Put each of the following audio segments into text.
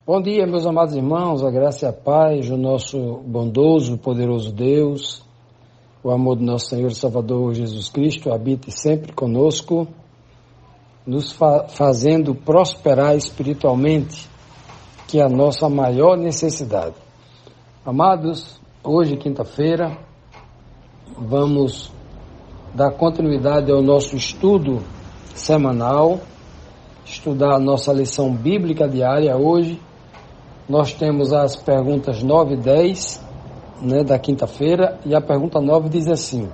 Bom dia, meus amados irmãos, a graça e a paz do nosso bondoso, poderoso Deus, o amor do nosso Senhor e Salvador Jesus Cristo habite sempre conosco, nos fazendo prosperar espiritualmente, que é a nossa maior necessidade. Amados, hoje, quinta-feira, vamos dar continuidade ao nosso estudo semanal, estudar a nossa lição bíblica diária hoje. Nós temos as perguntas 9 e 10, da quinta-feira, e a pergunta 9 diz assim: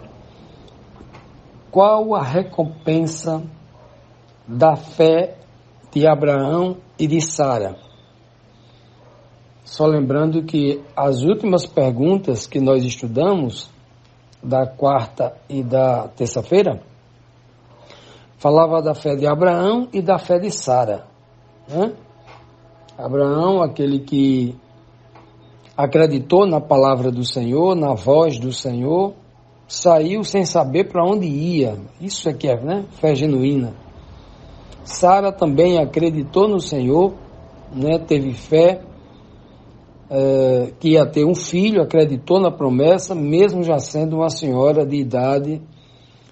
qual a recompensa da fé de Abraão e de Sara? Só lembrando que as últimas perguntas que nós estudamos, da quarta e da terça-feira, falava da fé de Abraão e da fé de Sara, Abraão, aquele que acreditou na palavra do Senhor, na voz do Senhor, saiu sem saber para onde ia. Isso é que é, fé genuína. Sara também acreditou no Senhor, teve fé que ia ter um filho, acreditou na promessa, mesmo já sendo uma senhora de idade,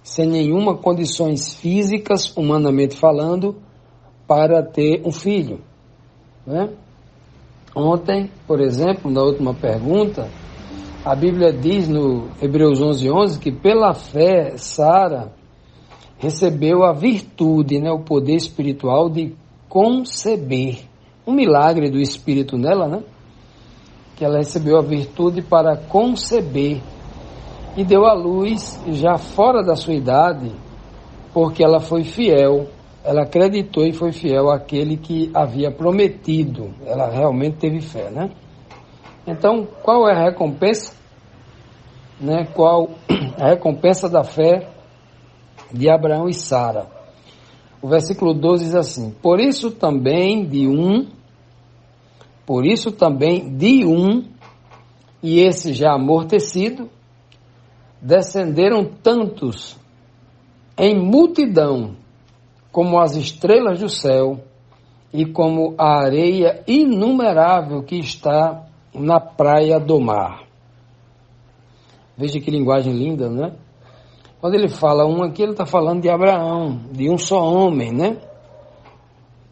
sem nenhuma condições físicas, humanamente falando, para ter um filho. Ontem, por exemplo, na última pergunta, a Bíblia diz no Hebreus 11:11 que pela fé Sara recebeu a virtude, o poder espiritual de conceber, um milagre do Espírito nela, que ela recebeu a virtude para conceber e deu à luz já fora da sua idade, porque ela foi fiel. Ela acreditou e foi fiel àquele que havia prometido. Ela realmente teve fé, Então, qual é a recompensa? Qual a recompensa da fé de Abraão e Sara? O versículo 12 diz assim: Por isso também de um, e esse já amortecido, descenderam tantos em multidão, como as estrelas do céu e como a areia inumerável que está na praia do mar. Veja que linguagem linda, Quando ele fala um aqui, ele está falando de Abraão, de um só homem,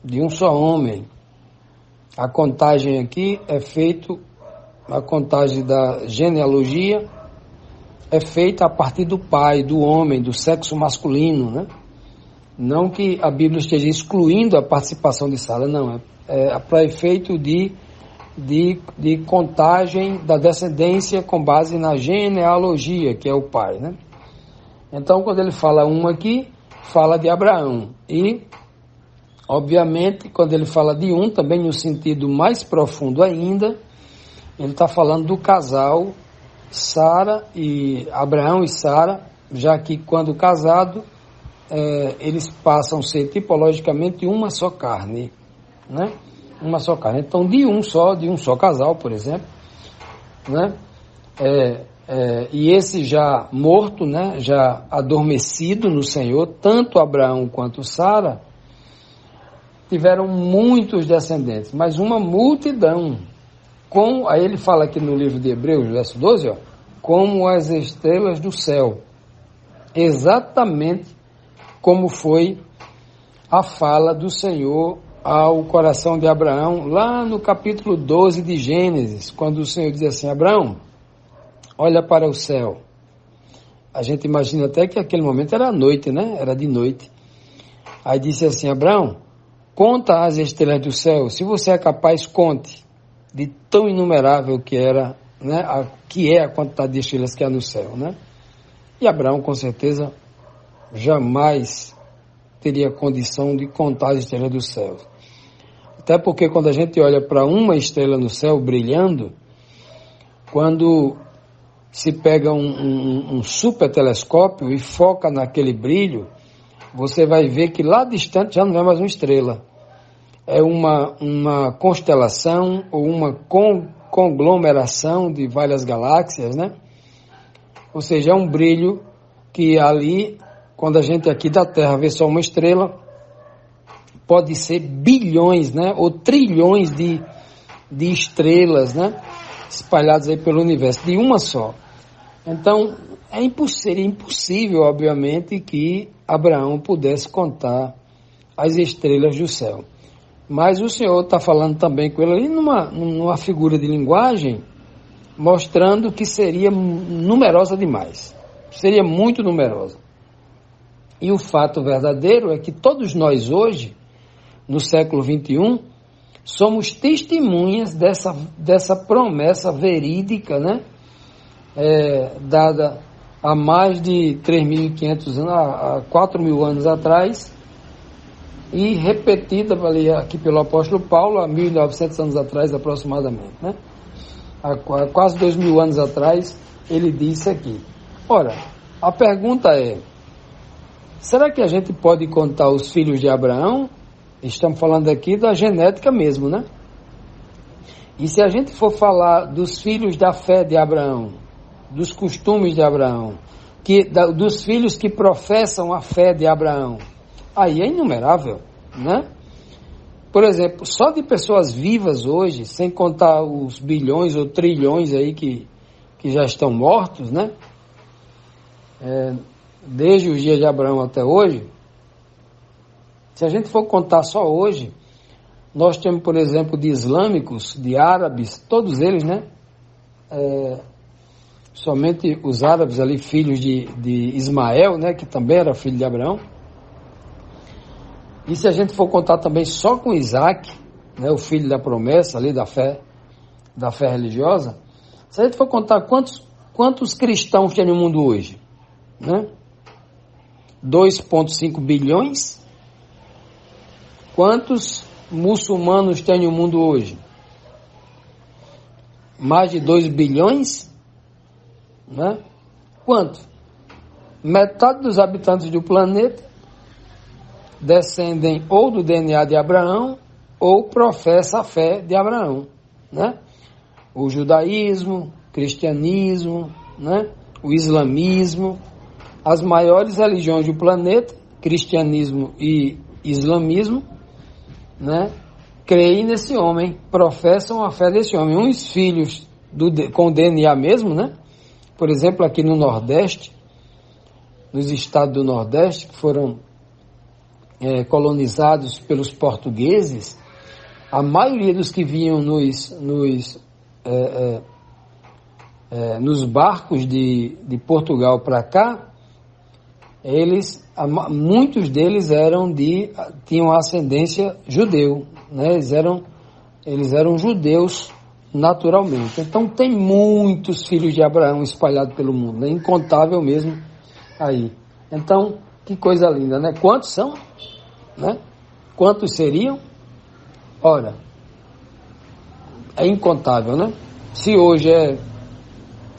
De um só homem. A contagem aqui a contagem da genealogia é feita a partir do pai, do homem, do sexo masculino, Não que a Bíblia esteja excluindo a participação de Sara, não. É para efeito de contagem da descendência com base na genealogia, que é o pai, Então, quando ele fala um aqui, fala de Abraão. E, obviamente, quando ele fala de um, também no sentido mais profundo ainda, ele está falando do casal Abraão e Sara, já que quando casado, eles passam a ser tipologicamente uma só carne, Uma só carne. Então, de um só casal, por exemplo, e esse já morto, já adormecido no Senhor, tanto Abraão quanto Sara tiveram muitos descendentes, mas uma multidão. Aí ele fala aqui no livro de Hebreus, verso 12, como as estrelas do céu. Exatamente como foi a fala do Senhor ao coração de Abraão, lá no capítulo 12 de Gênesis, quando o Senhor diz assim: Abraão, olha para o céu. A gente imagina até que aquele momento era noite, né? Era de noite. Aí disse assim: Abraão, conta as estrelas do céu. Se você é capaz, conte. De tão inumerável que era, né? Que é a quantidade de estrelas que há no céu, né? E Abraão, com certeza, jamais teria condição de contar as estrelas do céu. Até porque quando a gente olha para uma estrela no céu brilhando, quando se pega um super telescópio e foca naquele brilho, você vai ver que lá distante já não é mais uma estrela. É uma constelação ou uma conglomeração de várias galáxias, né? Ou seja, é um brilho que ali, quando a gente aqui da Terra vê só uma estrela, pode ser bilhões, né? Ou trilhões de estrelas, né? Espalhadas aí pelo universo, de uma só. Então, seria impossível, obviamente, que Abraão pudesse contar as estrelas do céu. Mas o Senhor está falando também com ele ali numa figura de linguagem, mostrando que seria numerosa demais. Seria muito numerosa. E o fato verdadeiro é que todos nós hoje, no século XXI, somos testemunhas dessa promessa verídica, né? Dada há mais de 3.500 anos, há 4.000 anos atrás, e repetida aqui pelo apóstolo Paulo há 1.900 anos atrás aproximadamente, né? Há quase 2.000 anos atrás ele disse aqui. Ora, a pergunta é: será que a gente pode contar os filhos de Abraão? Estamos falando aqui da genética mesmo, né? E se a gente for falar dos filhos da fé de Abraão, dos costumes de Abraão, dos filhos que professam a fé de Abraão, aí é inumerável, né? Por exemplo, só de pessoas vivas hoje, sem contar os bilhões ou trilhões aí que já estão mortos, né? Desde os dias de Abraão até hoje, se a gente for contar só hoje, nós temos, por exemplo, de islâmicos, de árabes, todos eles, né? Somente os árabes ali, filhos de Ismael, né? Que também era filho de Abraão. E se a gente for contar também só com Isaac, né? O filho da promessa ali da fé religiosa, se a gente for contar quantos cristãos tem no mundo hoje, né? 2,5 bilhões. Quantos muçulmanos tem no mundo hoje? Mais de 2 bilhões? Né? Quanto? Metade dos habitantes do planeta descendem ou do DNA de Abraão ou professa a fé de Abraão, né? O judaísmo, cristianismo, né? O islamismo, as maiores religiões do planeta, cristianismo e islamismo, né? Creem nesse homem, professam a fé desse homem. Uns filhos com DNA mesmo, né? Por exemplo, aqui no Nordeste, nos estados do Nordeste, que foram colonizados pelos portugueses, a maioria dos que vinham nos barcos de Portugal para cá, muitos deles tinham ascendência judeu, né? Eles eram judeus naturalmente. Então tem muitos filhos de Abraão espalhados pelo mundo, né? Incontável mesmo aí. Então, que coisa linda, né? Quantos são? Né? Quantos seriam? Ora, é incontável, né? Se hoje é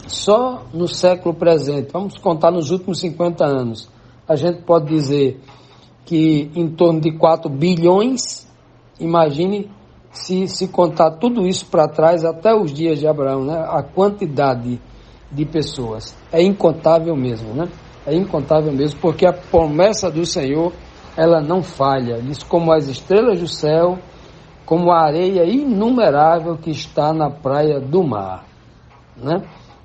só no século presente, vamos contar nos últimos 50 anos, a gente pode dizer que em torno de 4 bilhões, imagine se contar tudo isso para trás, até os dias de Abraão, né? A quantidade de pessoas é incontável mesmo, né? É incontável mesmo, porque a promessa do Senhor, ela não falha. Diz: como as estrelas do céu, como a areia inumerável que está na praia do mar, né?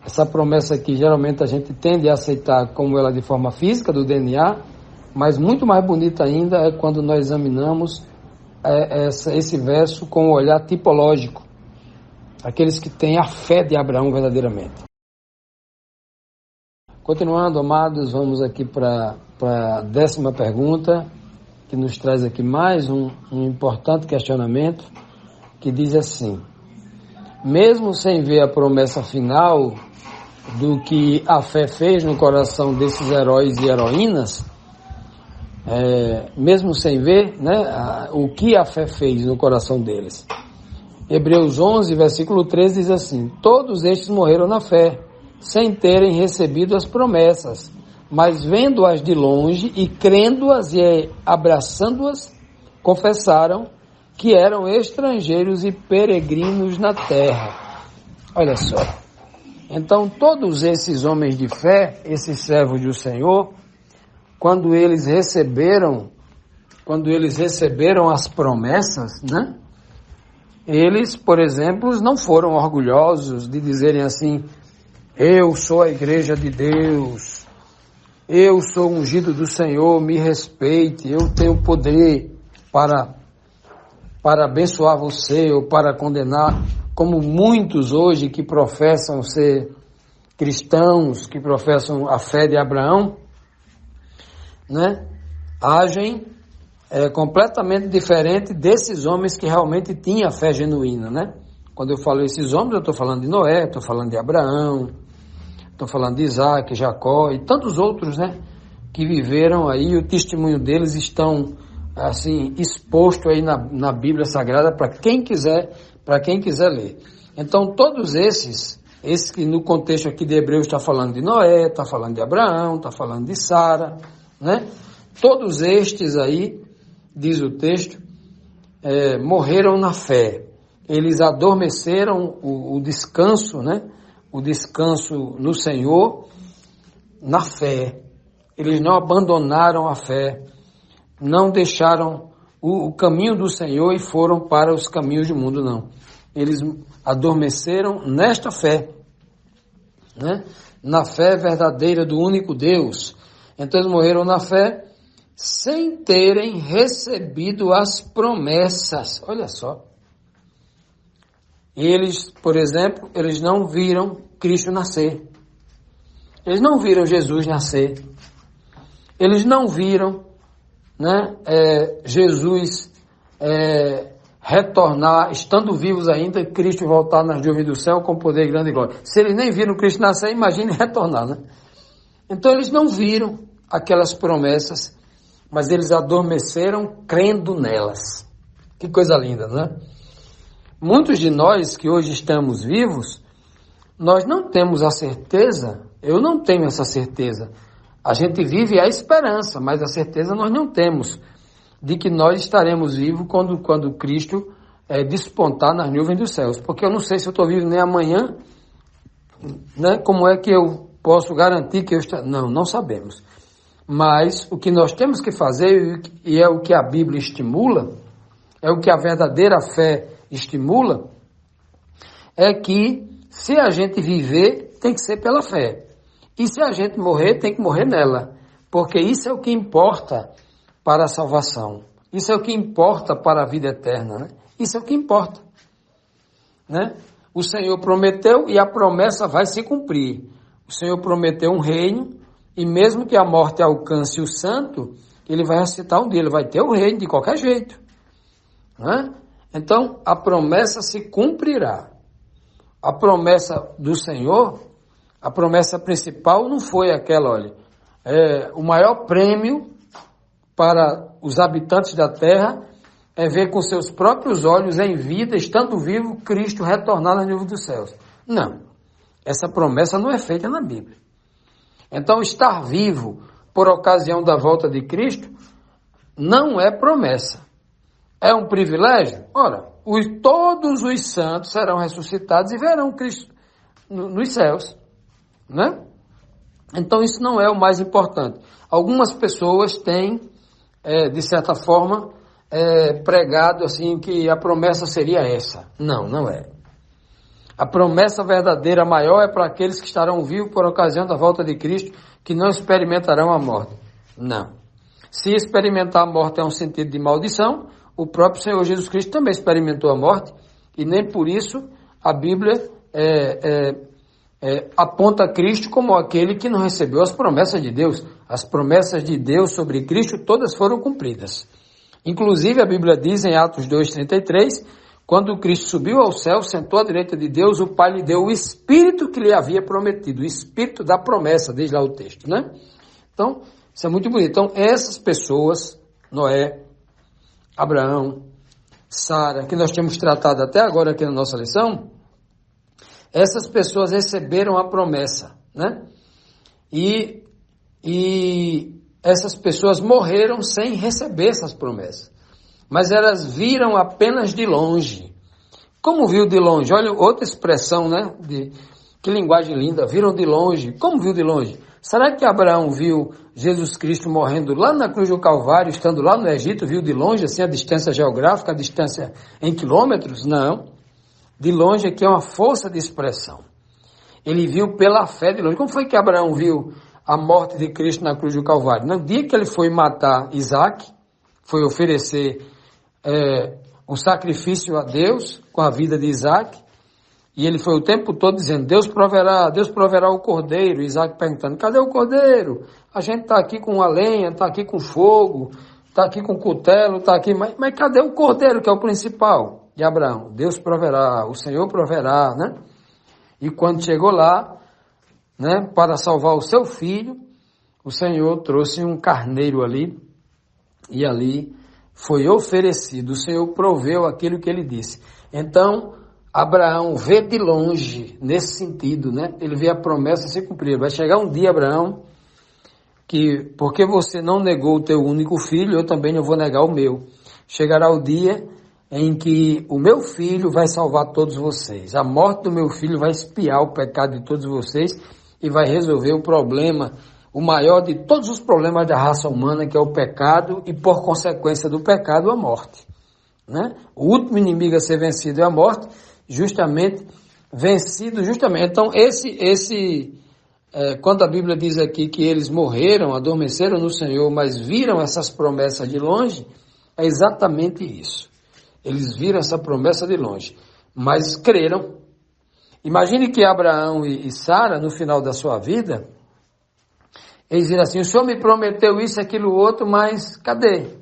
Essa promessa aqui, geralmente a gente tende a aceitar como ela de forma física, do DNA, mas muito mais bonita ainda é quando nós examinamos esse verso com o olhar tipológico, aqueles que têm a fé de Abraão verdadeiramente. Continuando, amados, vamos aqui para a 10ª pergunta, que nos traz aqui mais um importante questionamento, que diz assim: mesmo sem ver a promessa final do que a fé fez no coração desses heróis e heroínas, mesmo sem ver, né, o que a fé fez no coração deles, Hebreus 11, versículo 13 diz assim: todos estes morreram na fé, sem terem recebido as promessas, mas vendo-as de longe e crendo-as e abraçando-as, confessaram que eram estrangeiros e peregrinos na terra. Olha só. Então, todos esses homens de fé, esses servos do Senhor, quando eles receberam as promessas, né? Eles, por exemplo, não foram orgulhosos de dizerem assim: eu sou a igreja de Deus, eu sou ungido do Senhor, me respeite, eu tenho poder para abençoar você ou para condenar, como muitos hoje que professam ser cristãos, que professam a fé de Abraão, né, agem completamente diferente desses homens que realmente tinham a fé genuína, né? Quando eu falo esses homens, eu estou falando de Noé, estou falando de Abraão, estou falando de Isaac, Jacó e tantos outros, né, que viveram aí, o testemunho deles estão assim exposto aí na Bíblia Sagrada para quem quiser ler. Então todos esses que no contexto aqui de Hebreus está falando de Noé, está falando de Abraão, está falando de Sara, né? Todos estes aí, diz o texto, morreram na fé. Eles adormeceram o descanso, né? O descanso no Senhor, na fé. Eles não abandonaram a fé, não deixaram o caminho do Senhor e foram para os caminhos do mundo, não. Eles adormeceram nesta fé, né? Na fé verdadeira do único Deus. Então eles morreram na fé sem terem recebido as promessas. Olha só. Eles, por exemplo, eles não viram Cristo nascer. Eles não viram Jesus nascer. Eles não viram, né, Jesus retornar, estando vivos ainda, Cristo voltar nas nuvens do céu com poder e grande glória. Se eles nem viram Cristo nascer, imagine retornar, né? Então eles não viram aquelas promessas, mas eles adormeceram crendo nelas. Que coisa linda, né? Muitos de nós que hoje estamos vivos, nós não temos a certeza, eu não tenho essa certeza. A gente vive a esperança, mas a certeza nós não temos de que nós estaremos vivos quando Cristo despontar nas nuvens dos céus. Porque eu não sei se eu estou vivo nem amanhã, né? Como é que eu posso garantir que eu estarei? Não sabemos. Mas o que nós temos que fazer, e é o que a Bíblia estimula, é o que a verdadeira fé estimula, é que se a gente viver, tem que ser pela fé. E se a gente morrer, tem que morrer nela. Porque isso é o que importa para a salvação. Isso é o que importa para a vida eterna, né? Isso é o que importa, né? O Senhor prometeu e a promessa vai se cumprir. O Senhor prometeu um reino e mesmo que a morte alcance o santo, ele vai ressuscitar um dia, ele vai ter o reino de qualquer jeito, né? Então, a promessa se cumprirá. A promessa do Senhor, a promessa principal não foi aquela, olha, o maior prêmio para os habitantes da terra é ver com seus próprios olhos em vida, estando vivo, Cristo retornar nas nuvens dos céus. Não, essa promessa não é feita na Bíblia. Então, estar vivo por ocasião da volta de Cristo não é promessa. É um privilégio? Ora, todos os santos serão ressuscitados e verão Cristo nos céus, né? Então, isso não é o mais importante. Algumas pessoas têm, de certa forma, pregado assim que a promessa seria essa. Não é. A promessa verdadeira maior é para aqueles que estarão vivos por ocasião da volta de Cristo, que não experimentarão a morte. Não. Se experimentar a morte é um sentido de maldição, o próprio Senhor Jesus Cristo também experimentou a morte, e nem por isso a Bíblia aponta Cristo como aquele que não recebeu as promessas de Deus. As promessas de Deus sobre Cristo todas foram cumpridas. Inclusive a Bíblia diz em Atos 2,33, quando Cristo subiu ao céu, sentou à direita de Deus, o Pai lhe deu o Espírito que lhe havia prometido, o Espírito da promessa, diz lá o texto, né? Então, isso é muito bonito. Então, essas pessoas, Noé, Abraão, Sara, que nós temos tratado até agora aqui na nossa lição, essas pessoas receberam a promessa, né? E essas pessoas morreram sem receber essas promessas. Mas elas viram apenas de longe. Como viu de longe? Olha, outra expressão, né? Que linguagem linda. Viram de longe. Como viu de longe? Será que Abraão viu Jesus Cristo morrendo lá na cruz do Calvário, estando lá no Egito, viu de longe, assim, a distância geográfica, a distância em quilômetros? Não. De longe aqui é uma força de expressão. Ele viu pela fé de longe. Como foi que Abraão viu a morte de Cristo na cruz do Calvário? No dia que ele foi matar Isaac, foi oferecer um sacrifício a Deus com a vida de Isaac, e ele foi o tempo todo dizendo, Deus proverá o cordeiro. Isaac perguntando, cadê o cordeiro? A gente está aqui com a lenha, está aqui com fogo, está aqui com cutelo, está aqui, mas cadê o cordeiro, que é o principal? De Abraão, Deus proverá, o Senhor proverá, né? E quando chegou lá, né, para salvar o seu filho, o Senhor trouxe um carneiro ali, e ali foi oferecido, o Senhor proveu aquilo que ele disse. Então, Abraão vê de longe, nesse sentido, né? Ele vê a promessa se cumprir. Vai chegar um dia, Abraão, que porque você não negou o teu único filho, eu também não vou negar o meu. Chegará o dia em que o meu filho vai salvar todos vocês. A morte do meu filho vai expiar o pecado de todos vocês e vai resolver o problema, o maior de todos os problemas da raça humana, que é o pecado, e por consequência do pecado, a morte, né? O último inimigo a ser vencido é a morte, vencido. Então, quando a Bíblia diz aqui que eles morreram, adormeceram no Senhor, mas viram essas promessas de longe, é exatamente isso. Eles viram essa promessa de longe, mas creram. Imagine que Abraão e Sara, no final da sua vida, eles viram assim, o Senhor me prometeu isso, aquilo, outro, mas cadê?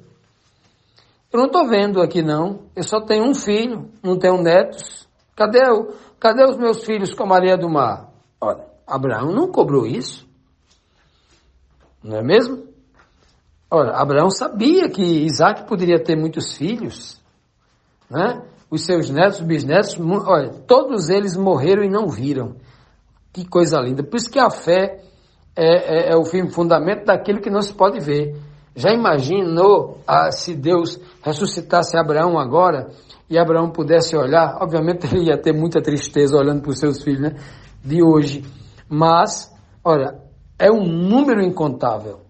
Eu não estou vendo aqui não, eu só tenho um filho, não tenho netos. Cadê os meus filhos com a Maria do Mar? Olha, Abraão não cobrou isso, não é mesmo? Olha, Abraão sabia que Isaac poderia ter muitos filhos, né? Os seus netos, bisnetos, olha, todos eles morreram e não viram. Que coisa linda. Por isso que a fé é o firme fundamento daquilo que não se pode ver. Já imaginou se Deus ressuscitasse Abraão agora e Abraão pudesse olhar? Obviamente ele ia ter muita tristeza olhando para os seus filhos, né, de hoje. Mas, olha, é um número incontável.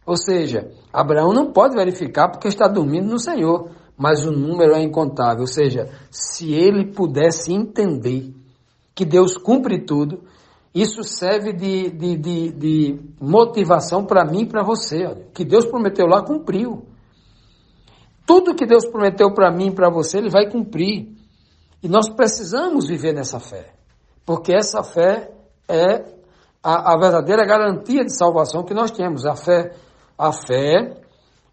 Ou seja, Abraão não pode verificar porque está dormindo no Senhor. Mas o número é incontável, ou seja, se ele pudesse entender que Deus cumpre tudo, isso serve de motivação para mim e para você. Olha, que Deus prometeu lá, cumpriu. Tudo que Deus prometeu para mim e para você, Ele vai cumprir. E nós precisamos viver nessa fé, porque essa fé é a verdadeira garantia de salvação que nós temos. A fé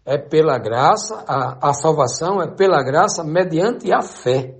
é pela graça, a salvação é pela graça mediante a fé.